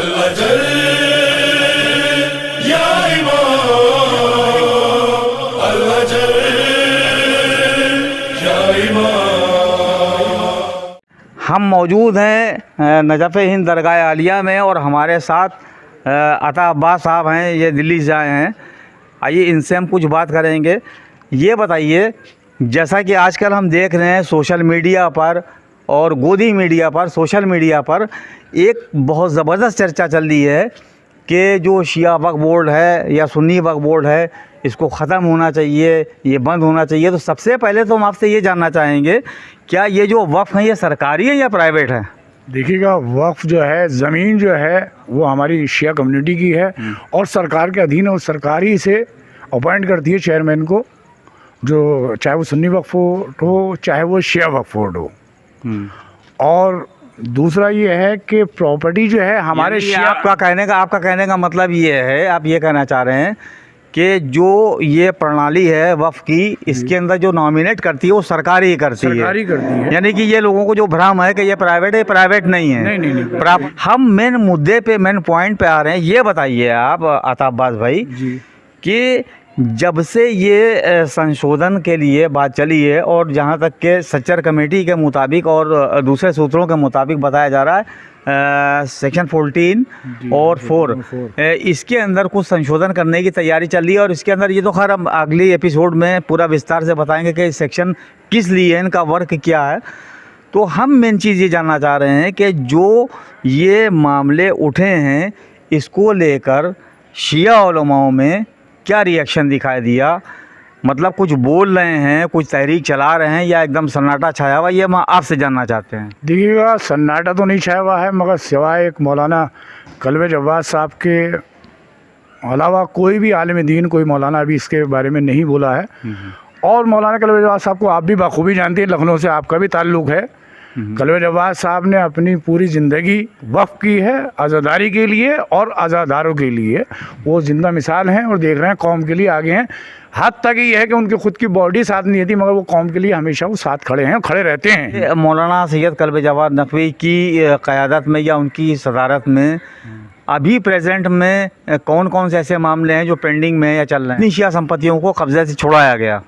अल-अजल या इमाम, अल-अजल या इमाम। हम मौजूद हैं नजफ़ हिंद दरगाह आलिया में और हमारे साथ अता अब्बास साहब हैं, ये दिल्ली से आए हैं। आइए इनसे हम कुछ बात करेंगे। ये बताइए, जैसा कि आजकल हम देख रहे हैं सोशल मीडिया पर और गोदी मीडिया पर, सोशल मीडिया पर एक बहुत ज़बरदस्त चर्चा चल रही है कि जो शिया वक्फ बोर्ड है या सुन्नी वक्फ बोर्ड है, इसको ख़त्म होना चाहिए, ये बंद होना चाहिए। तो सबसे पहले तो हम आपसे ये जानना चाहेंगे, क्या ये जो वक्फ हैं ये सरकारी है या प्राइवेट है? देखिएगा, वक्फ जो है, ज़मीन जो है वो हमारी शिया कम्युनिटी की है और सरकार के अधीन है। और सरकार ही से अपॉइंट करती है चेयरमैन को, जो चाहे वो सुन्नी वक्फ बोर्ड हो चाहे वो शिया वक्फ बोर्ड हो। और दूसरा ये है कि प्रॉपर्टी जो है हमारे शिया, आपका कहने का मतलब ये है, आप ये कहना चाह रहे हैं कि जो ये प्रणाली है वक्फ की, इसके अंदर जो नॉमिनेट करती है वो सरकार ही करती है। यानी कि ये लोगों को जो भ्रम है कि ये प्राइवेट है, प्राइवेट नहीं है। नहीं। हम मेन मुद्दे पे, मेन पॉइंट पे आ रहे हैं। ये बताइए आप अता अब्बास भाई जी कि जब से ये संशोधन के लिए बात चली है और जहाँ तक के सच्चर कमेटी के मुताबिक और दूसरे सूत्रों के मुताबिक बताया जा रहा है, सेक्शन 14 और 4 इसके अंदर कुछ संशोधन करने की तैयारी चल रही है। और इसके अंदर ये तो खैर हम अगली एपिसोड में पूरा विस्तार से बताएंगे कि सेक्शन किस लिए है, इनका वर्क क्या है। तो हम मेन चीज़ ये जानना चाह रहे हैं कि जो ये मामले उठे हैं, इसको लेकर शिया उलमाओं में क्या रिएक्शन दिखाई दिया? मतलब कुछ बोल रहे हैं, कुछ तहरीक चला रहे हैं या एकदम सन्नाटा छाया हुआ, ये हम आपसे जानना चाहते हैं। देखिएगा, सन्नाटा तो नहीं छाया हुआ है, मगर सिवाय एक मौलाना कल्बे जवाद साहब के अलावा कोई भी आलिम दीन, कोई मौलाना अभी इसके बारे में नहीं बोला है। और मौलाना कल्बे जवाद साहब को आप भी बखूबी जानते हैं, लखनऊ से आपका भी ताल्लुक़ है। कल्बे जवाद साहब ने अपनी पूरी ज़िंदगी वक्फ की है आज़ादारी के लिए और आज़ादारों के लिए। वो ज़िंदा मिसाल हैं और देख रहे हैं, कौम के लिए आगे हैं। हद तक ये है कि उनकी खुद की बॉडी साथ नहीं थी, मगर वो कौम के लिए हमेशा वो साथ खड़े हैं, खड़े रहते हैं। मौलाना सैयद कल्बे जवाद नकवी की क़यादत में या उनकी सदारत में अभी प्रेजेंट में कौन कौन से ऐसे मामले हैं जो पेंडिंग में या चल रहे हैं? शिया संपत्तियों को कब्ज़े से छुड़ाया गया।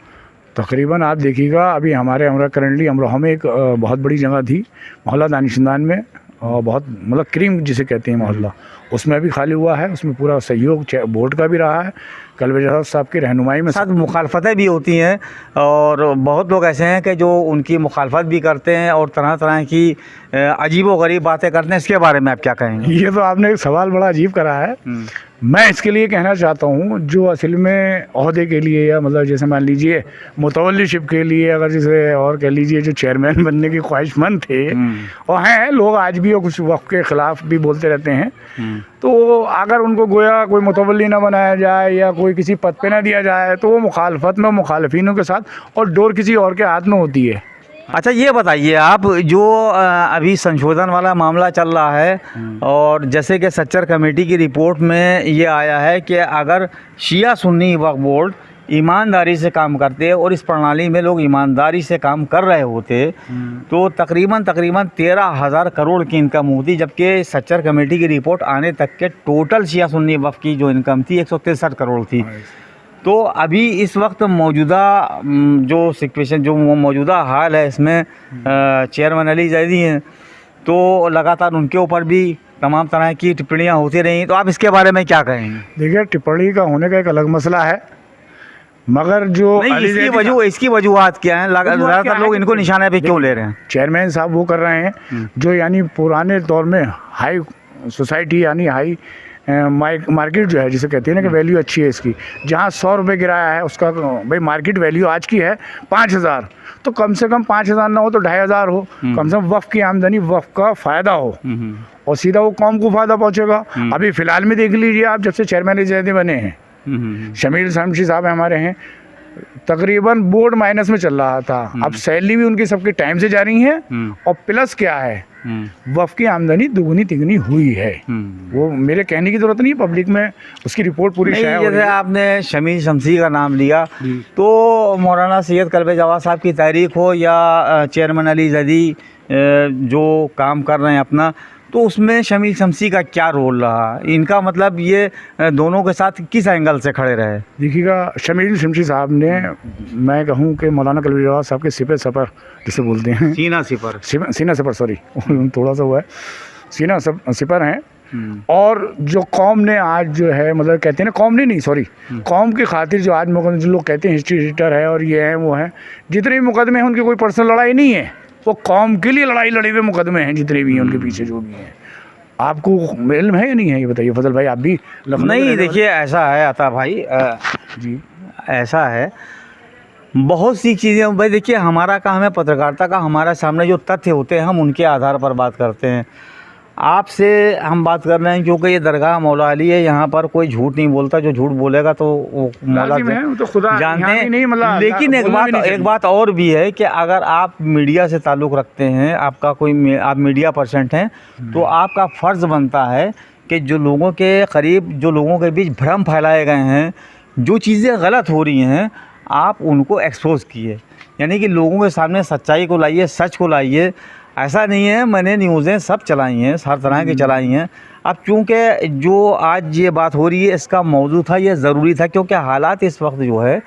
तकरीबन आप देखिएगा, अभी हमारे करंटली अमरोहा में एक बहुत बड़ी जगह थी, मोहल्ला दानिशंदान में, और बहुत मतलब क्रीम जिसे कहते हैं मोहल्ला, उसमें अभी खाली हुआ है। उसमें पूरा सहयोग बोर्ड का भी रहा है, कल्बे जवाद साहब की रहनुमाई में। साथ मुखालफतें भी होती हैं और बहुत लोग ऐसे हैं कि जो उनकी मुखालफत भी करते हैं और तरह तरह की अजीब व गरीब बातें करते हैं। इसके बारे में आप क्या कहेंगे? ये तो आपने एक सवाल बड़ा अजीब करा है। मैं इसके लिए कहना चाहता हूँ, जो असल में ओहदे के लिए या मतलब जैसे मान लीजिए मुतवल्लीशिप के लिए, अगर जैसे और कह लीजिए जो चेयरमैन बनने के ख्वाहिशमंद थे और हैं लोग आज भी, और कुछ वक्त के ख़िलाफ़ भी बोलते रहते हैं, तो अगर उनको गोया कोई मुतवल्ली ना बनाया जाए या कोई किसी पद पे ना दिया जाए, तो वो मुखालफत में मुखालफिनों के साथ और डोर किसी और के हाथ में होती है। अच्छा, ये बताइए आप, जो अभी संशोधन वाला मामला चल रहा है और जैसे कि सच्चर कमेटी की रिपोर्ट में ये आया है कि अगर शिया सुन्नी वक्फ बोर्ड ईमानदारी से काम करते और इस प्रणाली में लोग ईमानदारी से काम कर रहे होते तो तकरीबन 13,000 करोड़ की इनकम होती, जबकि सच्चर कमेटी की रिपोर्ट आने तक के टोटल शिया सुन्नी वक्फ की जो इनकम थी 163 करोड़ थी। तो अभी इस वक्त मौजूदा जो सिचुएशन, जो मौजूदा हाल है, इसमें चेयरमैन अली जैदी हैं, तो लगातार उनके ऊपर भी तमाम तरह की टिप्पणियां होती रही। तो आप इसके बारे में क्या कहेंगे? देखिए, टिप्पणी का होने का एक अलग मसला है, मगर जो इसकी वजूहत क्या है? ज़्यादातर लोग इनको निशाने पे क्यों ले रहे हैं? चेयरमैन साहब वो कर रहे हैं जो यानी पुराने दौर में हाई सोसाइटी यानी हाई मार्केट जो है जिसे कहते हैं ना कि वैल्यू अच्छी है इसकी, जहाँ 100 रुपये गिराया है उसका भाई मार्केट वैल्यू आज की है 5,000, तो कम से कम 5,000 ना हो तो 2,500 हो, कम से कम वक्फ की आमदनी, वक्फ का फ़ायदा हो और सीधा वो कौम को फ़ायदा पहुँचेगा। अभी फ़िलहाल में देख लीजिए आप, जब से चेयरमैन जैदे बने हैं, शमील शमशी साहब हमारे हैं, तकरीबन बोर्ड माइनस में चल रहा था, अब सैलरी भी उनकी सबके टाइम से जा रही है और प्लस क्या है, वफ़ की आमदनी दुगनी तिगनी हुई है। वो मेरे कहने की ज़रूरत नहीं, पब्लिक में उसकी रिपोर्ट पूरी शाया हो रही है। जैसे आपने शमील शमसी का नाम लिया, तो मौलाना सैयद कल्बे जवाद साहब की तहरीक हो या चेयरमैन अली जैदी जो काम कर रहे हैं अपना, तो उसमें शमील शमसी का क्या रोल रहा, इनका मतलब ये दोनों के साथ किस एंगल से खड़े रहे? देखिएगा, शमील शमसी साहब ने, मैं कहूँ कि मौलाना कलवी जवाद साहब के सिपे सफ़र जिसे बोलते हैं, सीना सफ़र सॉरी थोड़ा सा हुआ है, सीना सिपर हैं। और जो कौम ने आज जो है, मतलब कहते हैं ना, कौम नहीं सॉरी, कौम की खातिर जो आज जो लोग कहते हैं हिस्ट्री एडिटर है और ये है वो है, जितने भी मुकदमे हैं उनकी कोई पर्सनल लड़ाई नहीं है, वो कौम के लिए लड़ाई लड़े हुए मुकदमे हैं जितने भी हैं, उनके पीछे जो भी हैं। आपको इल्म है या नहीं है ये बताइए फजल भाई, आप भी लखनऊ नहीं, देखिए ऐसा है अता भाई, जी ऐसा है, बहुत सी चीज़ें भाई, देखिए हमारा काम है पत्रकारिता का, हमारे सामने जो तथ्य होते हैं हम उनके आधार पर बात करते हैं। आपसे हम बात कर रहे हैं क्योंकि ये दरगाह मौला अली है, यहाँ पर कोई झूठ नहीं बोलता, जो झूठ बोलेगा तो वो मौला तो खुदा जानते हैं नहीं, मतलब लेकिन एक बात और भी है कि अगर आप मीडिया से ताल्लुक़ रखते हैं, आपका कोई आप मीडिया पर्सन हैं, तो आपका फ़र्ज़ बनता है कि जो लोगों के करीब, जो लोगों के बीच भ्रम फैलाए गए हैं, जो चीज़ें गलत हो रही हैं, आप उनको एक्सपोज़ किए, यानी कि लोगों के सामने सच्चाई को लाइए, सच को लाइए। ऐसा नहीं है मैंने न्यूज़ें सब चलाई हैं, हर तरह की चलाई हैं। अब चूँकि जो आज ये बात हो रही है इसका मौजू था, ये ज़रूरी था, क्योंकि हालात इस वक्त जो है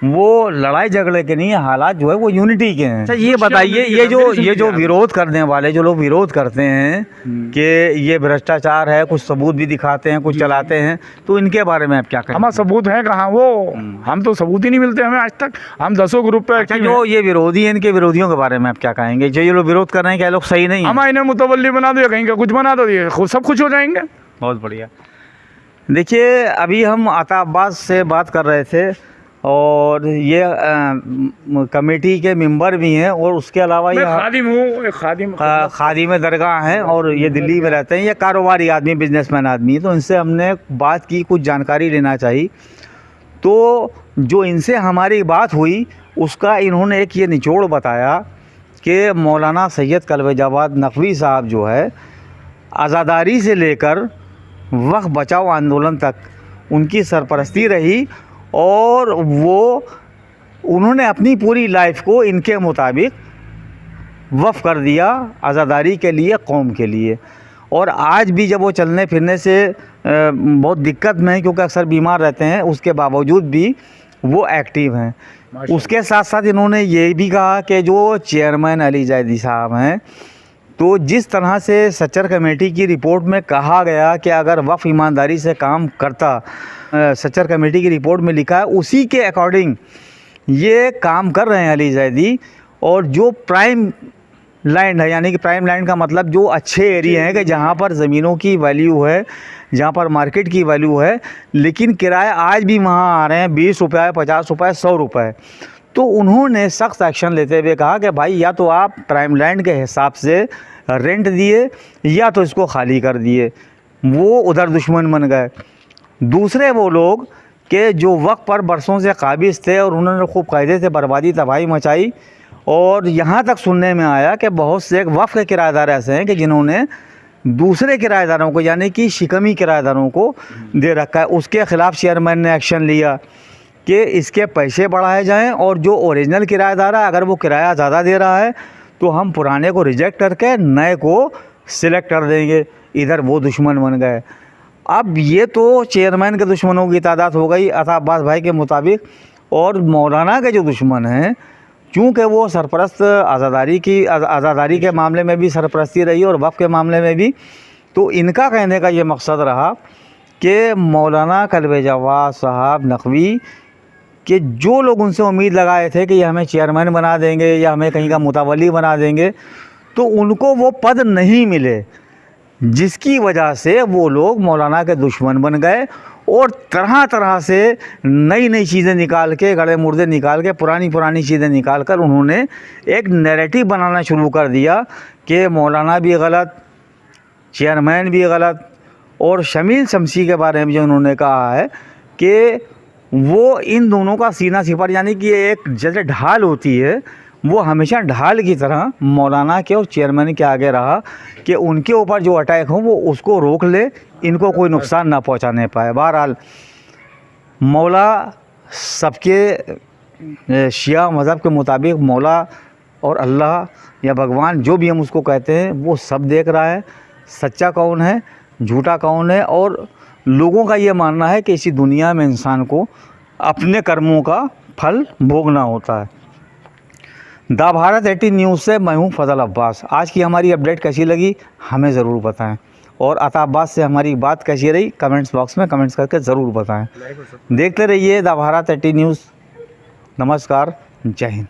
वो लड़ाई झगड़े के नहीं है, हालात जो है वो यूनिटी के हैं। अच्छा ये बताइए, ये जो विरोध करने वाले जो लोग विरोध करते हैं कि ये भ्रष्टाचार है, कुछ सबूत भी दिखाते हैं, कुछ चलाते हैं, तो इनके बारे में आप क्या कहें? हमारे सबूत हैं कहाँ, वो हम तो सबूत ही नहीं मिलते हमें आज तक, हम 10 ग्रुप पे। अच्छा, जो ये विरोधी हैं, इनके विरोधियों के बारे में आप क्या कहेंगे? जो ये लोग विरोध कर रहे हैं, क्या लोग सही नहीं है? हम इन्हें मुतवल्ली बना दो या कहीं का कुछ बना दो, ये सब कुछ हो जाएंगे। बहुत बढ़िया। देखिए अभी हम अता अब्बास से बात कर रहे थे और ये कमेटी के मेंबर भी हैं, और उसके अलावा ये खादिम हूँ, खादिम दरगाह हैं और ये दिल्ली में रहते हैं, ये कारोबारी आदमी, बिजनेसमैन आदमी। तो इनसे हमने बात की, कुछ जानकारी लेना चाहिए। तो जो इनसे हमारी बात हुई उसका इन्होंने एक ये निचोड़ बताया कि मौलाना सैयद कलवी जवाद नकवी साहब जो है, आज़ादारी से लेकर वक्फ बचाओ आंदोलन तक उनकी सरपरस्ती रही, और वो उन्होंने अपनी पूरी लाइफ को इनके मुताबिक वक्फ कर दिया आज़ादारी के लिए, कौम के लिए। और आज भी जब वो चलने फिरने से बहुत दिक्कत में है, क्योंकि अक्सर बीमार रहते हैं, उसके बावजूद भी वो एक्टिव हैं। उसके साथ साथ इन्होंने ये भी कहा कि जो चेयरमैन अली जैदी साहब हैं, तो जिस तरह से सच्चर कमेटी की रिपोर्ट में कहा गया कि अगर वक्फ ईमानदारी से काम करता, सच्चर कमेटी की रिपोर्ट में लिखा है उसी के अकॉर्डिंग ये काम कर रहे हैं अली जैदी। और जो प्राइम लैंड है, यानी कि प्राइम लैंड का मतलब जो अच्छे एरिया हैं कि जहाँ पर ज़मीनों की वैल्यू है, जहाँ पर मार्केट की वैल्यू है, लेकिन किराया आज भी वहाँ आ रहे हैं 20 रुपये, 50 रुपये, 100 रुपये। तो उन्होंने सख्त एक्शन लेते हुए कहा कि भाई या तो आप प्राइम लैंड के हिसाब से रेंट दिए या तो इसको खाली कर दिए। वो उधर दुश्मन बन गए। दूसरे वो लोग कि जो वक्त पर बरसों से काबिज थे और उन्होंने खूब कायदे से बर्बादी तबाही मचाई, और यहाँ तक सुनने में आया कि बहुत से वक्फ के किराएदार ऐसे हैं कि जिन्होंने दूसरे किराएदारों को, यानी कि शिकमी किराएदारों को दे रखा है। उसके ख़िलाफ़ चेयरमैन ने एक्शन लिया कि इसके पैसे बढ़ाए जाएं, और जो ओरिजिनल किराएदार है अगर वो किराया ज़्यादा दे रहा है तो हम पुराने को रिजेक्ट करके नए को सिलेक्ट कर देंगे। इधर वो दुश्मन बन गए। अब ये तो चेयरमैन के दुश्मनों की तादाद हो गई अता अब्बास भाई के मुताबिक, और मौलाना के जो दुश्मन हैं, चूँकि वो सरपरस्त आज़ादारी के मामले में भी सरपरस्ती रही और वक्फ के मामले में भी, तो इनका कहने का ये मकसद रहा कि मौलाना कलवी जवाद साहब नकवी कि जो लोग उनसे उम्मीद लगाए थे कि ये हमें चेयरमैन बना देंगे या हमें कहीं का मुतवल्ली बना देंगे, तो उनको वो पद नहीं मिले, जिसकी वजह से वो लोग मौलाना के दुश्मन बन गए और तरह तरह से नई नई चीज़ें निकाल के, गड़े मुर्दे निकाल के, पुरानी चीज़ें निकाल कर उन्होंने एक नैरेटिव बनाना शुरू कर दिया कि मौलाना भी गलत, चेयरमैन भी गलत। और शमील शमसी के बारे में जो उन्होंने कहा है कि वो इन दोनों का सीना सिपर, यानी कि एक जैसे ढाल होती है, वो हमेशा ढाल की तरह मौलाना के और चेयरमैन के आगे रहा कि उनके ऊपर जो अटैक हो वो उसको रोक ले, इनको कोई नुकसान ना पहुंचाने पाए। बहरहाल मौला सबके शिया मज़हब के मुताबिक मौला और अल्लाह या भगवान जो भी हम उसको कहते हैं वो सब देख रहा है। सच्चा कौन है, झूठा कौन है। और लोगों का ये मानना है कि इसी दुनिया में इंसान को अपने कर्मों का फल भोगना होता है। द भारत 18 न्यूज़ से मैं हूँ फजल अब्बास। आज की हमारी अपडेट कैसी लगी हमें ज़रूर बताएं, और अता अब्बास से हमारी बात कैसी रही कमेंट्स बॉक्स में कमेंट्स करके ज़रूर बताएं। देखते रहिए द भारत 18 न्यूज़। नमस्कार, जय हिंद।